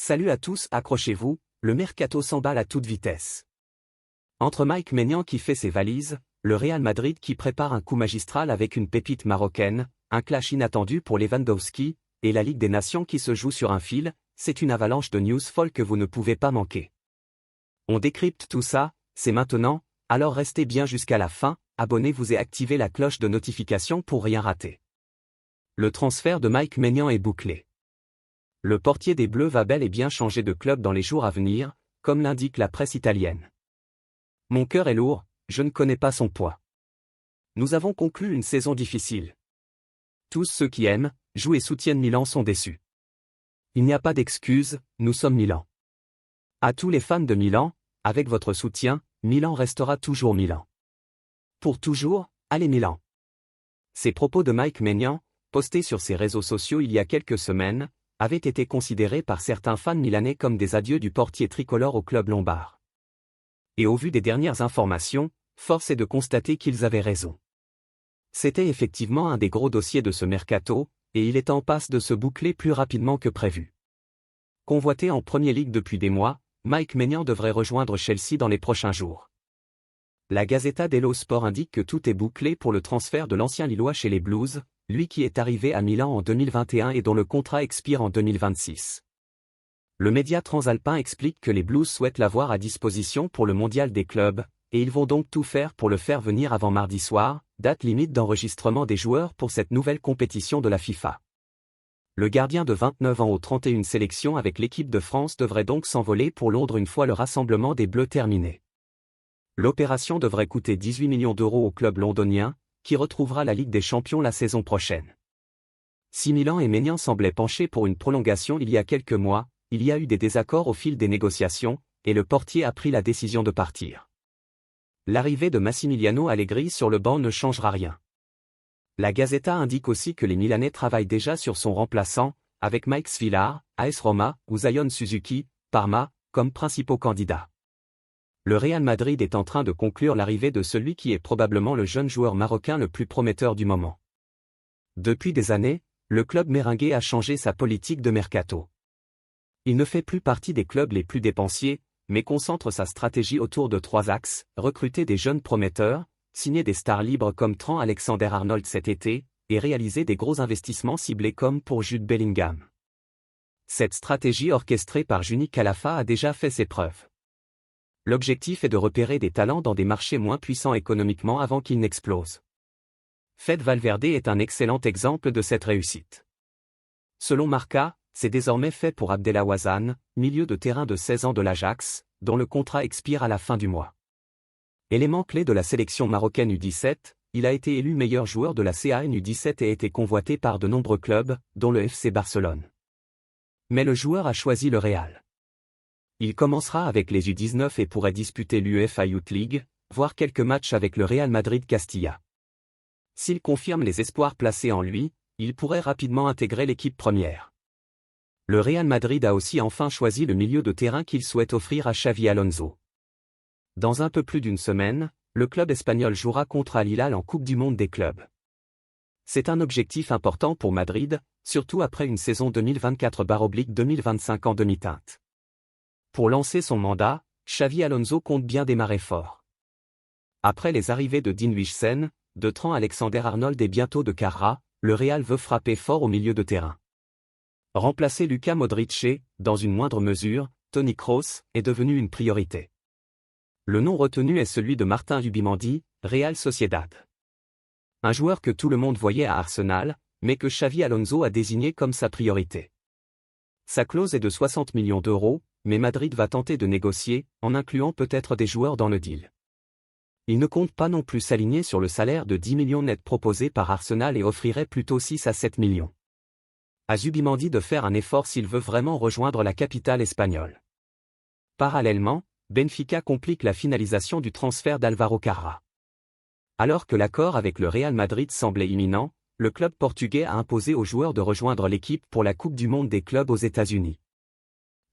Salut à tous, accrochez-vous, le mercato s'emballe à toute vitesse. Entre Mike Maignan qui fait ses valises, le Real Madrid qui prépare un coup magistral avec une pépite marocaine, un clash inattendu pour Lewandowski, et la Ligue des Nations qui se joue sur un fil, c'est une avalanche de news folles que vous ne pouvez pas manquer. On décrypte tout ça, c'est maintenant, alors restez bien jusqu'à la fin, abonnez-vous et activez la cloche de notification pour rien rater. Le transfert de Mike Maignan est bouclé. Le portier des Bleus va bel et bien changer de club dans les jours à venir, comme l'indique la presse italienne. Mon cœur est lourd, je ne connais pas son poids. Nous avons conclu une saison difficile. Tous ceux qui aiment, jouent et soutiennent Milan sont déçus. Il n'y a pas d'excuses, nous sommes Milan. À tous les fans de Milan, avec votre soutien, Milan restera toujours Milan. Pour toujours, allez Milan. Ces propos de Mike Maignan, postés sur ses réseaux sociaux il y a quelques semaines, avaient été considérés par certains fans milanais comme des adieux du portier tricolore au club lombard. Et au vu des dernières informations, force est de constater qu'ils avaient raison. C'était effectivement un des gros dossiers de ce mercato, et il est en passe de se boucler plus rapidement que prévu. Convoité en Premier League depuis des mois, Mike Maignan devrait rejoindre Chelsea dans les prochains jours. La Gazzetta dello Sport indique que tout est bouclé pour le transfert de l'ancien Lillois chez les Blues, lui qui est arrivé à Milan en 2021 et dont le contrat expire en 2026. Le média transalpin explique que les Blues souhaitent l'avoir à disposition pour le mondial des clubs, et ils vont donc tout faire pour le faire venir avant mardi soir, date limite d'enregistrement des joueurs pour cette nouvelle compétition de la FIFA. Le gardien de 29 ans aux 31 sélections avec l'équipe de France devrait donc s'envoler pour Londres une fois le rassemblement des Bleus terminé. L'opération devrait coûter 18 millions d'euros au club londonien, qui retrouvera la Ligue des Champions la saison prochaine. Si Milan et Maignan semblaient pencher pour une prolongation il y a quelques mois, il y a eu des désaccords au fil des négociations, et le portier a pris la décision de partir. L'arrivée de Massimiliano Allegri sur le banc ne changera rien. La Gazzetta indique aussi que les Milanais travaillent déjà sur son remplaçant, avec Mike Svillar, AS Roma, ou Zion Suzuki, Parma, comme principaux candidats. Le Real Madrid est en train de conclure l'arrivée de celui qui est probablement le jeune joueur marocain le plus prometteur du moment. Depuis des années, le club merengue a changé sa politique de mercato. Il ne fait plus partie des clubs les plus dépensiers, mais concentre sa stratégie autour de 3 axes, recruter des jeunes prometteurs, signer des stars libres comme Trent Alexander-Arnold cet été, et réaliser des gros investissements ciblés comme pour Jude Bellingham. Cette stratégie orchestrée par Juni Calafa a déjà fait ses preuves. L'objectif est de repérer des talents dans des marchés moins puissants économiquement avant qu'ils n'explosent. Fede Valverde est un excellent exemple de cette réussite. Selon Marca, c'est désormais fait pour Abdellah Ouazzane, milieu de terrain de 16 ans de l'Ajax, dont le contrat expire à la fin du mois. Élément clé de la sélection marocaine U17, il a été élu meilleur joueur de la CAN U17 et a été convoité par de nombreux clubs, dont le FC Barcelone. Mais le joueur a choisi le Real. Il commencera avec les U19 et pourrait disputer l'UEFA Youth League, voire quelques matchs avec le Real Madrid Castilla. S'il confirme les espoirs placés en lui, il pourrait rapidement intégrer l'équipe première. Le Real Madrid a aussi enfin choisi le milieu de terrain qu'il souhaite offrir à Xavi Alonso. Dans un peu plus d'une semaine, le club espagnol jouera contre Al Hilal en Coupe du Monde des clubs. C'est un objectif important pour Madrid, surtout après une saison 2024/2025 en demi-teinte. Pour lancer son mandat, Xavi Alonso compte bien démarrer fort. Après les arrivées de Dean Huijsen, de Trent Alexander-Arnold et bientôt de Carra, le Real veut frapper fort au milieu de terrain. Remplacer Luka Modric et, dans une moindre mesure, Toni Kroos, est devenu une priorité. Le nom retenu est celui de Martin Zubimendi, Real Sociedad. Un joueur que tout le monde voyait à Arsenal, mais que Xavi Alonso a désigné comme sa priorité. Sa clause est de 60 millions d'euros, mais Madrid va tenter de négocier, en incluant peut-être des joueurs dans le deal. Il ne compte pas non plus s'aligner sur le salaire de 10 millions net proposé par Arsenal et offrirait plutôt 6 à 7 millions. À Zubimendi de faire un effort s'il veut vraiment rejoindre la capitale espagnole. Parallèlement, Benfica complique la finalisation du transfert d'Alvaro Carra. Alors que l'accord avec le Real Madrid semblait imminent, le club portugais a imposé aux joueurs de rejoindre l'équipe pour la Coupe du Monde des clubs aux États-Unis.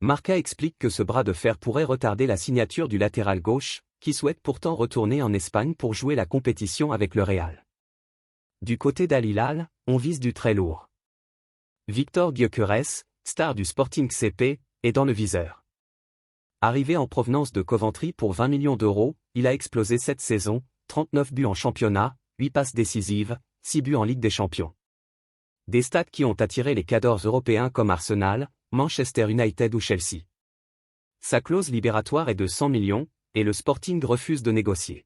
Marca explique que ce bras de fer pourrait retarder la signature du latéral gauche, qui souhaite pourtant retourner en Espagne pour jouer la compétition avec le Real. Du côté d'Al Hilal, on vise du très lourd. Victor Gyökeres, star du Sporting CP, est dans le viseur. Arrivé en provenance de Coventry pour 20 millions d'euros, il a explosé cette saison, 39 buts en championnat, 8 passes décisives, 6 buts en Ligue des Champions. Des stats qui ont attiré les cadors européens comme Arsenal, Manchester United ou Chelsea. Sa clause libératoire est de 100 millions, et le Sporting refuse de négocier.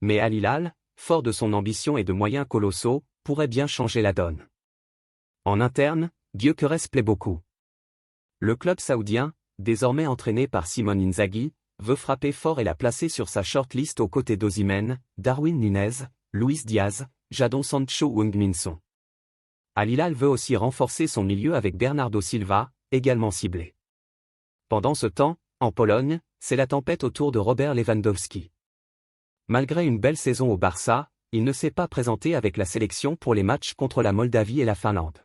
Mais Al Hilal, fort de son ambition et de moyens colossaux, pourrait bien changer la donne. En interne, Gyökeres plaît beaucoup. Le club saoudien, désormais entraîné par Simone Inzaghi, veut frapper fort et la placer sur sa shortlist aux côtés d'Osimhen, Darwin Nunez, Luis Diaz, Jadon Sancho ou Heung-min Son. Al Hilal veut aussi renforcer son milieu avec Bernardo Silva, également ciblé. Pendant ce temps, en Pologne, c'est la tempête autour de Robert Lewandowski. Malgré une belle saison au Barça, il ne s'est pas présenté avec la sélection pour les matchs contre la Moldavie et la Finlande.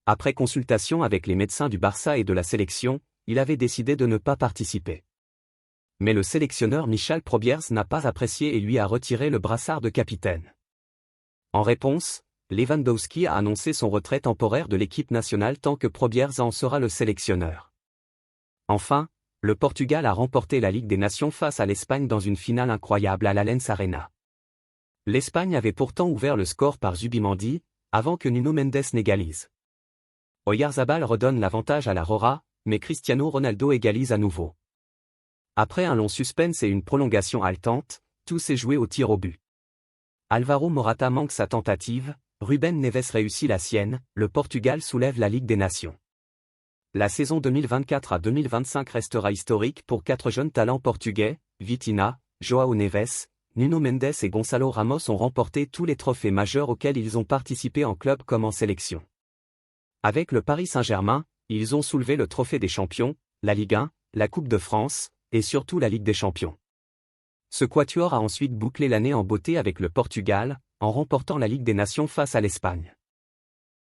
Après consultation avec les médecins du Barça et de la sélection, il avait décidé de ne pas participer. Mais le sélectionneur Michal Probiers n'a pas apprécié et lui a retiré le brassard de capitaine. En réponse, Lewandowski a annoncé son retrait temporaire de l'équipe nationale tant que Probiers en sera le sélectionneur. Enfin, le Portugal a remporté la Ligue des Nations face à l'Espagne dans une finale incroyable à l'Allianz Arena. L'Espagne avait pourtant ouvert le score par Zubimendi, avant que Nuno Mendes n'égalise. Oyarzabal redonne l'avantage à la Rora, mais Cristiano Ronaldo égalise à nouveau. Après un long suspense et une prolongation haletante, tout s'est joué au tir au but. Alvaro Morata manque sa tentative, Ruben Neves réussit la sienne, le Portugal soulève la Ligue des Nations. La saison 2024 à 2025 restera historique pour 4 jeunes talents portugais, Vitinha, João Neves, Nuno Mendes et Gonçalo Ramos ont remporté tous les trophées majeurs auxquels ils ont participé en club comme en sélection. Avec le Paris Saint-Germain, ils ont soulevé le trophée des champions, la Ligue 1, la Coupe de France, et surtout la Ligue des Champions. Ce quatuor a ensuite bouclé l'année en beauté avec le Portugal, en remportant la Ligue des Nations face à l'Espagne.